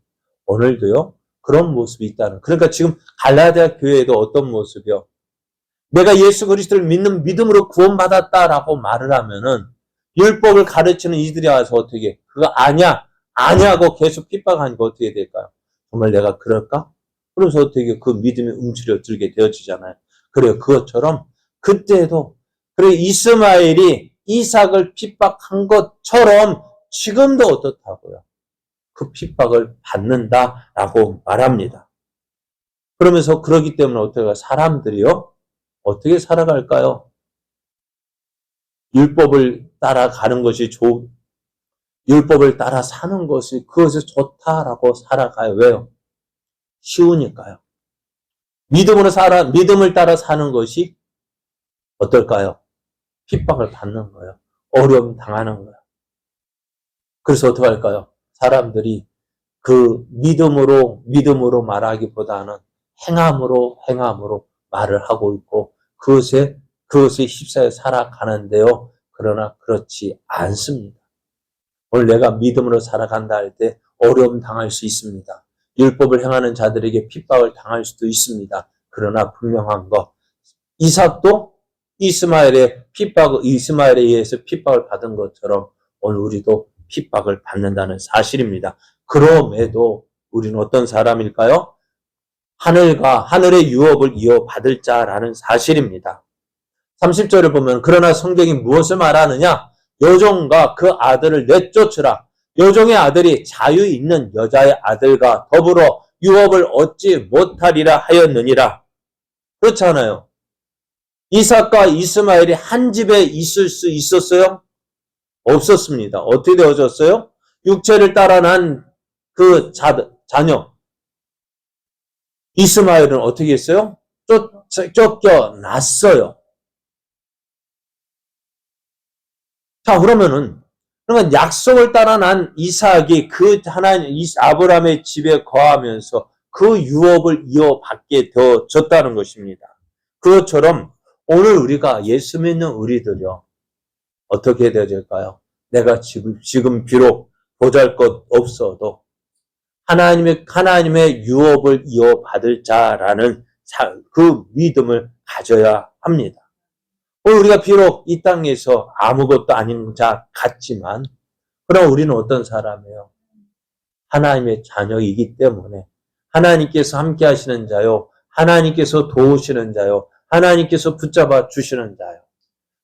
A: 오늘도요, 그런 모습이 있다는. 그러니까 지금 갈라디아 교회에도 어떤 모습이요? 내가 예수 그리스도를 믿는 믿음으로 구원받았다라고 말을 하면은 율법을 가르치는 이들이 와서 어떻게 그거 아냐고 계속 핍박하니까 어떻게 될까요? 정말 내가 그럴까? 그래서 어떻게 그 믿음이 움츠려들게 되어지잖아요. 그래요. 그것처럼 그때도 그래 이스마엘이 이삭을 핍박한 것처럼 지금도 어떻다고요? 그 핍박을 받는다라고 말합니다. 그러면서 그러기 때문에 어떻게 사람들이요? 어떻게 살아갈까요? 율법을 따라가는 것이 율법을 따라 사는 것이 그것이 좋다라고 살아가요. 왜요? 쉬우니까요. 믿음을 따라 사는 것이 어떨까요? 핍박을 받는 거예요. 어려움 당하는 거예요. 그래서 어떻게 할까요? 사람들이 그 믿음으로 말하기보다는 행함으로 말을 하고 있고 그것에 휩싸여 살아가는데요. 그러나 그렇지 않습니다. 오늘 내가 믿음으로 살아간다 할 때 어려움 당할 수 있습니다. 율법을 행하는 자들에게 핍박을 당할 수도 있습니다. 그러나 분명한 것, 이삭도 이스마엘에 의해서 핍박을 받은 것처럼 오늘 우리도 핍박을 받는다는 사실입니다. 그럼에도 우리는 어떤 사람일까요? 하늘의 유업을 이어받을 자라는 사실입니다. 30절을 보면 그러나 성경이 무엇을 말하느냐? 여종과 그 아들을 내쫓으라. 여종의 아들이 자유 있는 여자의 아들과 더불어 유업을 얻지 못하리라 하였느니라. 그렇잖아요. 이삭과 이스마엘이 한 집에 있을 수 있었어요? 없었습니다. 어떻게 되어졌어요? 육체를 따라 난 그 자녀 이스마엘은 어떻게 했어요? 쫓겨났어요. 자, 그러면 약속을 따라 난 이삭이 그 하나님 아브라함의 집에 거하면서 그 유업을 이어받게 되어졌다는 것입니다. 그것처럼 오늘 우리가 예수 믿는 우리들요. 어떻게 되어질까요? 내가 지금 비록 보잘것 없어도 하나님의 유업을 이어받을 자라는 그 믿음을 가져야 합니다. 오늘 우리가 비록 이 땅에서 아무것도 아닌 자 같지만 그럼 우리는 어떤 사람이에요? 하나님의 자녀이기 때문에 하나님께서 함께 하시는 자요. 하나님께서 도우시는 자요. 하나님께서 붙잡아 주시는 자요.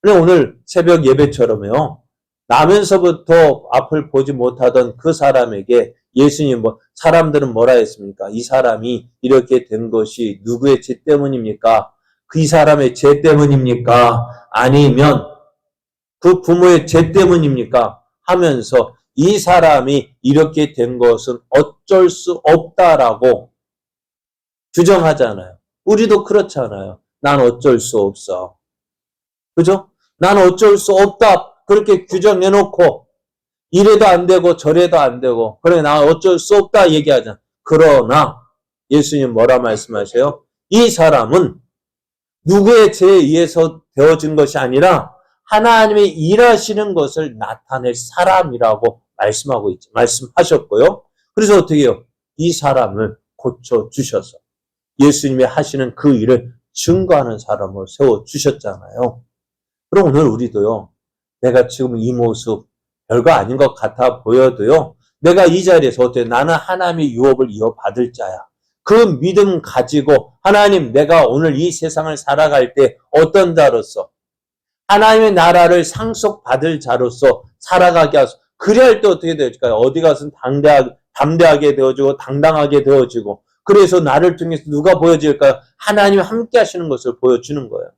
A: 그런데 오늘 새벽 예배처럼요. 나면서부터 앞을 보지 못하던 그 사람에게 예수님 사람들은 뭐라 했습니까? 이 사람이 이렇게 된 것이 누구의 죄 때문입니까? 이 사람의 죄 때문입니까? 아니면 그 부모의 죄 때문입니까? 하면서 이 사람이 이렇게 된 것은 어쩔 수 없다라고 규정하잖아요. 우리도 그렇잖아요. 난 어쩔 수 없어. 그죠? 난 어쩔 수 없다. 그렇게 규정해놓고 이래도 안 되고 저래도 안 되고 그래 나 어쩔 수 없다 얘기하잖아. 그러나 예수님 뭐라 말씀하세요? 이 사람은 누구의 죄에 의해서 되어진 것이 아니라 하나님의 일하시는 것을 나타낼 사람이라고 말씀하셨고요. 그래서 어떻게 해요? 이 사람을 고쳐주셔서 예수님이 하시는 그 일을 증거하는 사람을 세워주셨잖아요. 그럼 오늘 우리도요. 내가 지금 이 모습 별거 아닌 것 같아 보여도요. 내가 이 자리에서 어때요? 나는 하나님의 유업을 이어받을 자야. 그 믿음 가지고 하나님 내가 오늘 이 세상을 살아갈 때 어떤 자로서 하나님의 나라를 상속받을 자로서 살아가게 하소서. 그래야 할 때 어떻게 될까요? 어디 가서 담대하게 되어지고 당당하게 되어지고 그래서 나를 통해서 누가 보여질까요? 하나님이 함께 하시는 것을 보여주는 거예요.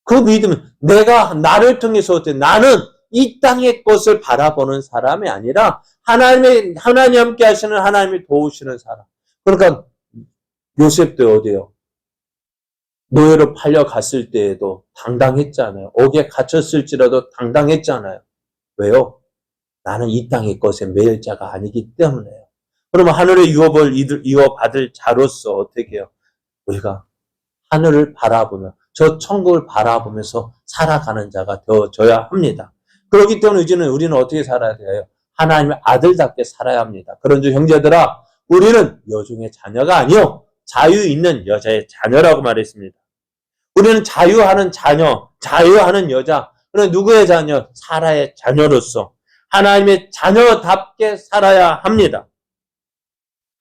A: 그 믿음은 내가 나를 통해서 어때? 나는 이 땅의 것을 바라보는 사람이 아니라 하나님 함께 하시는 하나님이 도우시는 사람. 그러니까 요셉도 어디요? 노예로 팔려갔을 때에도 당당했잖아요. 옥에 갇혔을지라도 당당했잖아요. 왜요? 나는 이 땅의 것에 매일 자가 아니기 때문에요. 그러면 하늘의 유업을 이어받을 자로서 어떻게 해요? 우리가 하늘을 바라보며 저 천국을 바라보면서 살아가는 자가 되어져야 합니다. 그렇기 때문에 이제는 우리는 어떻게 살아야 돼요? 하나님의 아들답게 살아야 합니다. 그런즉 형제들아, 우리는 여종의 자녀가 아니요 자유 있는 여자의 자녀라고 말했습니다. 우리는 자유하는 자녀, 자유하는 여자, 그럼 누구의 자녀? 사라의 자녀로서 하나님의 자녀답게 살아야 합니다.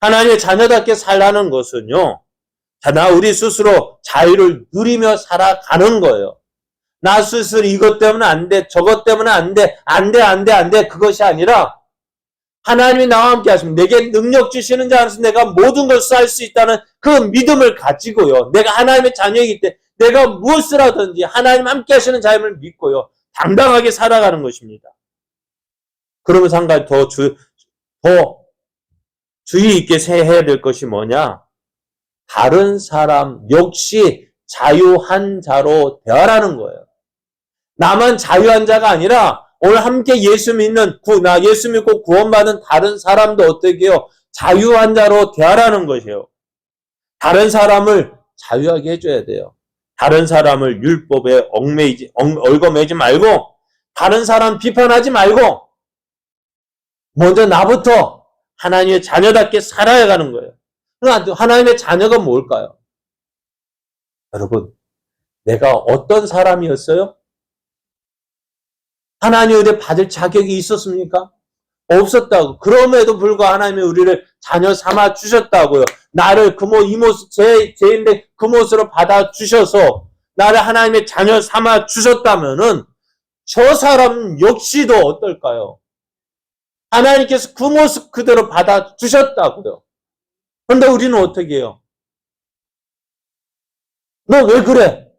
A: 하나님의 자녀답게 살라는 것은요, 나 우리 스스로 자유를 누리며 살아가는 거예요. 나 스스로 이것 때문에 안 돼, 저것 때문에 안 돼, 안 돼, 안 돼, 안 돼. 그것이 아니라 하나님이 나와 함께 하시면 내게 능력 주시는 자 안에서 내가 모든 것을 할 수 있다는 그 믿음을 가지고요. 내가 하나님의 자녀이기 때문에 내가 무엇을 하든지 하나님 함께 하시는 자임을 믿고요. 당당하게 살아가는 것입니다. 그러면서 한 가지 더 주의 있게 해야 될 것이 뭐냐? 다른 사람 역시 자유한 자로 대하라는 거예요. 나만 자유한 자가 아니라 오늘 함께 예수 믿는, 예수 믿고 구원받은 다른 사람도 어떻게 해요? 자유한 자로 대하라는 것이에요. 다른 사람을 자유하게 해줘야 돼요. 다른 사람을 율법에 얽어매지 말고, 다른 사람 비판하지 말고, 먼저 나부터 하나님의 자녀답게 살아야 가는 거예요. 하나님의 자녀가 뭘까요? 여러분, 내가 어떤 사람이었어요? 하나님의 은혜 받을 자격이 있었습니까? 없었다고. 그럼에도 불구하고 하나님이 우리를 자녀 삼아 주셨다고요. 나를 이 모습, 제인데 그 모습으로 받아 주셔서 나를 하나님의 자녀 삼아 주셨다면은 저 사람 역시도 어떨까요? 하나님께서 그 모습 그대로 받아 주셨다고요. 그런데 우리는 어떻게 해요? 너 왜 그래?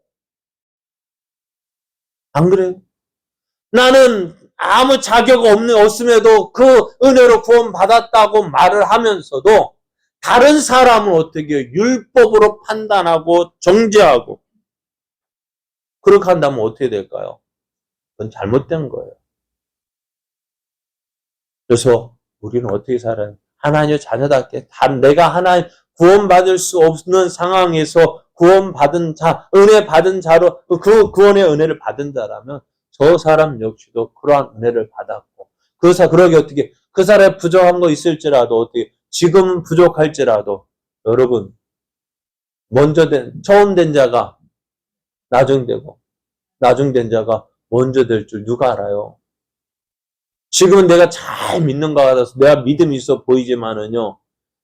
A: 안 그래요? 나는 아무 자격 없음에도 그 은혜로 구원받았다고 말을 하면서도 다른 사람을 어떻게 해요? 율법으로 판단하고 정죄하고 그렇게 한다면 어떻게 될까요? 그건 잘못된 거예요. 그래서 우리는 어떻게 살아요? 하나님의 자녀답게 내가 하나님 구원받을 수 없는 상황에서 구원받은 자, 은혜 받은 자로 그 구원의 은혜를 받은 자라면 저 사람 역시도 그러한 은혜를 받았고 그러게 어떻게 그 사람이 부족한 거 있을지라도 어떻게 지금은 부족할지라도 여러분 처음 된 자가 나중되고 나중된 자가 먼저 될 줄 누가 알아요? 지금은 내가 잘 믿는 것 같아서 내가 믿음이 있어 보이지만은요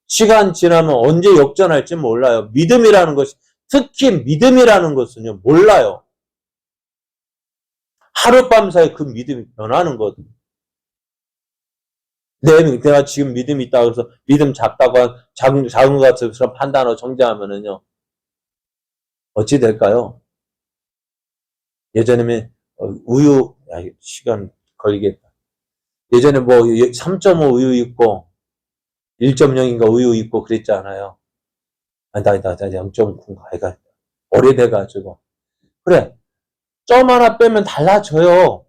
A: 시간 지나면 언제 역전할지 몰라요. 믿음이라는 것이 특히 믿음이라는 것은요 몰라요. 하룻밤 사이에 그 믿음이 변하는 거거든요. 내가 지금 믿음이 있다고 해서 믿음 작다고 작은 것 같아서 판단하고 정죄하면은요 어찌 될까요? 예전에 시간 걸리겠다. 예전에 3.5 우유 있고 1.0인가 우유 있고 그랬잖아요. 아니다 0.9인가 오래돼가지고 그래 점 하나 빼면 달라져요.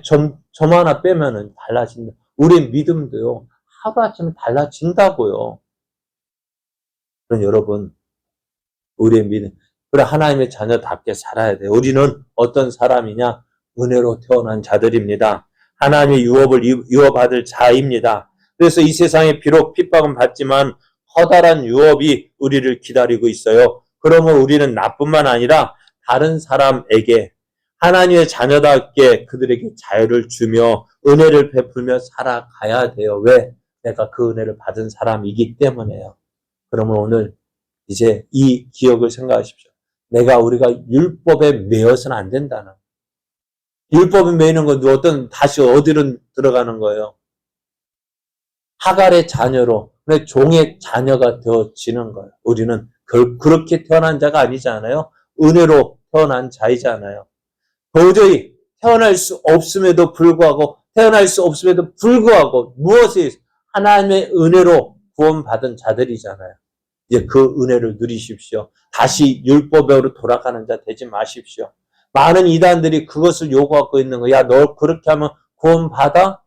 A: 점 하나 빼면은 달라진다. 우리 믿음도요 하루아침에 달라진다고요. 그럼 여러분 우리의 믿음 그래 하나님의 자녀답게 살아야 돼요. 우리는 어떤 사람이냐? 은혜로 태어난 자들입니다. 하나님의 유업을 이어받을 자입니다. 그래서 이 세상에 비록 핍박은 받지만 커다란 유업이 우리를 기다리고 있어요. 그러면 우리는 나뿐만 아니라 다른 사람에게 하나님의 자녀답게 그들에게 자유를 주며 은혜를 베풀며 살아가야 돼요. 왜? 내가 그 은혜를 받은 사람이기 때문에요. 그러면 오늘 이제 이 기억을 생각하십시오. 우리가 율법에 매여서는 안 된다는. 율법에 매이는 건 다시 어디로 들어가는 거예요? 하갈의 자녀로, 종의 자녀가 되어지는 거예요. 우리는 그렇게 태어난 자가 아니잖아요. 은혜로 태어난 자이잖아요. 도저히 태어날 수 없음에도 불구하고 무엇이 하나님의 은혜로 구원받은 자들이잖아요. 이제 그 은혜를 누리십시오. 다시 율법으로 돌아가는 자 되지 마십시오. 많은 이단들이 그것을 요구하고 있는 거야. 야, 너 그렇게 하면 구원받아?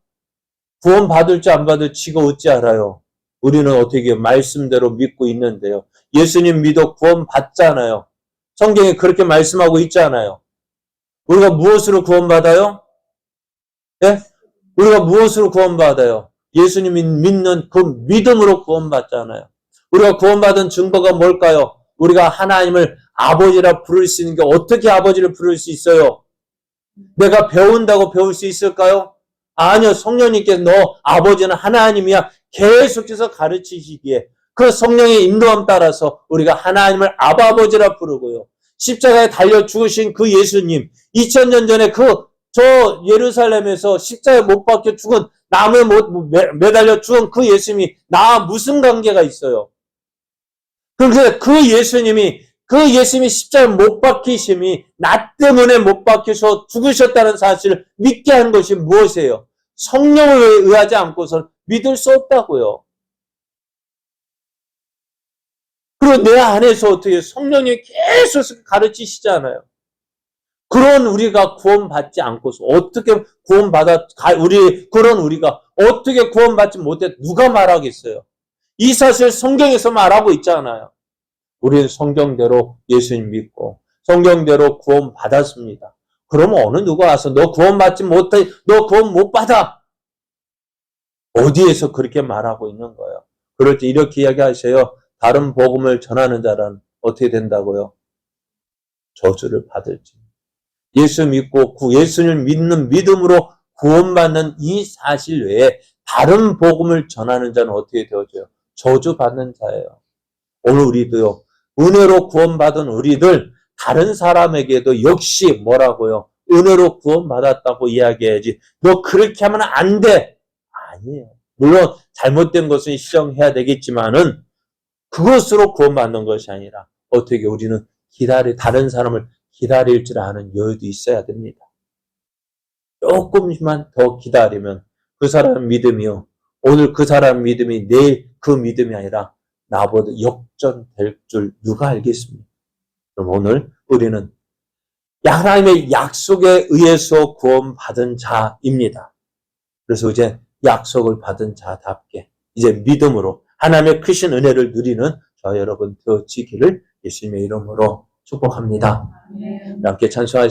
A: 구원받을지 안 받을지 지가 어찌 알아요. 우리는 어떻게 말씀대로 믿고 있는데요. 예수님 믿어 구원받잖아요. 성경에 그렇게 말씀하고 있잖아요. 우리가 무엇으로 구원받아요? 네? 우리가 무엇으로 구원받아요? 예수님이 믿는 그 믿음으로 구원받잖아요. 우리가 구원받은 증거가 뭘까요? 우리가 하나님을 아버지라 부를 수 있는 게 어떻게 아버지를 부를 수 있어요? 내가 배운다고 배울 수 있을까요? 아니요. 성령님께서 너 아버지는 하나님이야 계속해서 가르치시기에 그 성령의 인도함 따라서 우리가 하나님을 아버지라 부르고요. 십자가에 달려 죽으신 그 예수님 2000년 전에 저 예루살렘에서 십자가에 못 박혀 죽은 나무에 매달려 죽은 그 예수님이 나와 무슨 관계가 있어요? 그런데 그 예수님이 십자가에 못 박히심이 나 때문에 못 박혀서 죽으셨다는 사실을 믿게 한 것이 무엇이에요? 성령을 의하지 않고서 믿을 수 없다고요. 그리고 내 안에서 어떻게 성령이 계속 가르치시잖아요. 그런 우리가 구원받지 않고서 어떻게 그런 우리가 어떻게 구원받지 못해 누가 말하겠어요? 이 사실 성경에서 말하고 있잖아요. 우리는 성경대로 예수님 믿고 성경대로 구원받았습니다. 그러면 어느 누가 와서 너 구원받지 못해, 너 구원 못 받아. 어디에서 그렇게 말하고 있는 거예요? 그럴 때 이렇게 이야기하세요. 다른 복음을 전하는 자는 어떻게 된다고요? 저주를 받을지. 예수 믿고 예수를 믿는 믿음으로 구원받는 이 사실 외에 다른 복음을 전하는 자는 어떻게 되어져요? 저주받는 자예요. 오늘 우리도요. 은혜로 구원받은 우리들 다른 사람에게도 역시 뭐라고요? 은혜로 구원받았다고 이야기해야지. 너 그렇게 하면 안 돼. 아니에요. 물론 잘못된 것은 시정해야 되겠지만은 그것으로 구원받는 것이 아니라 어떻게 우리는 다른 사람을 기다릴 줄 아는 여유도 있어야 됩니다. 조금만 더 기다리면 그 사람 믿음이요. 오늘 그 사람 믿음이 내일 그 믿음이 아니라 나보다 역전될 줄 누가 알겠습니까? 그럼 오늘 우리는 하나님의 약속에 의해서 구원받은 자입니다. 그래서 이제 약속을 받은 자답게 이제 믿음으로 하나님의 크신 은혜를 누리는 저와 여러분 되어지기를 예수님의 이름으로 축복합니다. 함께 찬송하시겠습니다.